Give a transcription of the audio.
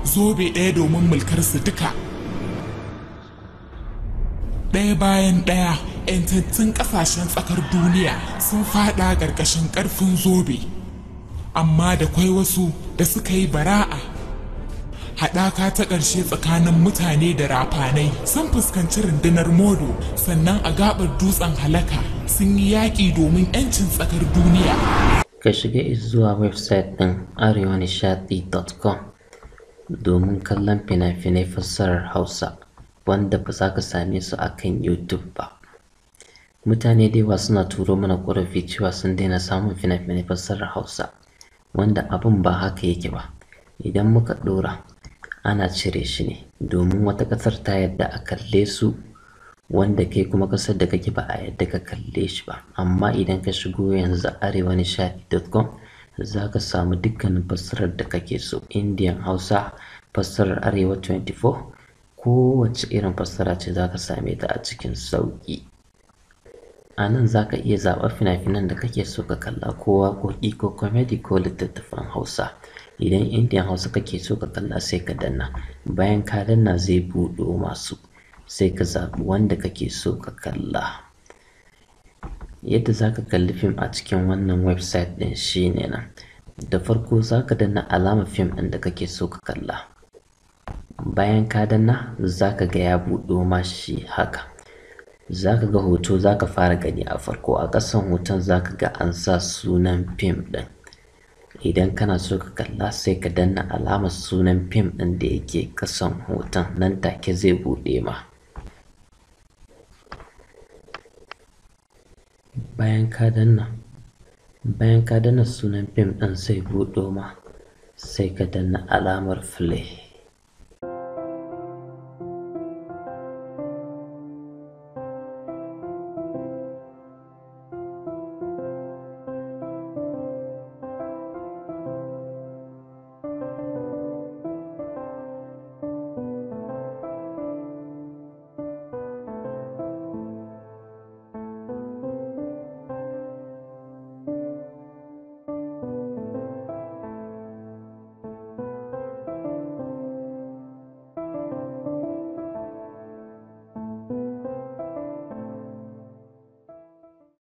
zobe ɗaya domin mulkarsu duka. Ɗaya bayan ɗaya 'yantattun ƙasashen tsakar duniya sun faɗa ƙarƙashin ƙarfin zobe, amma da kwai wasu da suka yi bara'a. Haɗaka ta ƙarshe tsakanin mutane da rafanai sun fuskanci rundunar Modo, sannan a gaɓar dutsen halaka sun yi yaƙi domin 'yancin tsakar duniya. Ka shiga zuwa website ɗin arewanishadi.com domin kallon fina-finai fassarar Hausa wanda ba za ka same su a kan YouTube ba. Mutane da yawa suna turo mana ƙorafi cewa sun daina samun fina-finai fassarar Hausa, wanda abin ba haka yake ba. Idan muka ɗora ana cire shi ne domin wata ƙasar ta yadda a kalle su, wanda kai kuma ƙasar da kake ba a yadda ka kalle shi ba. Amma idan ka shigo yanzu arewanishadi.com za ka samu dukkanin fassarar da kake so, Indian, Hausa, fassarar Arewa 24, kowace irin fassara ce za ka same ta a cikin sauƙi. A nan za ka iya zaɓar fina-finan da kake so ka kalla, ko waƙoƙi ko comedy ko littattafan Hausa. Idan Indian Hausa kake so ka kalla sai ka danna, bayan ka danna zai buɗo masu, sai ka zaɓi wanda kake so ka kalla. Yadda za ka kalli fim a cikin wannan website ɗin shine nan. Da farko za ka danna alamar fim ɗin da kake so ka kalla. Bayan ka danna za ka ga ya buɗo ma shi haka. Za ka ga hoto za ka fara gani a farko, a ƙasan hoton za ka ga an sa sunan fim ɗin. Idan kana so ka kalla sai ka danna alamar sunan fim ɗin da yake ƙasan hoton, nan take zai buɗe ma. Bayan ka danna sunan fim ɗin zai buɗo ma, sai ka danna alamar play.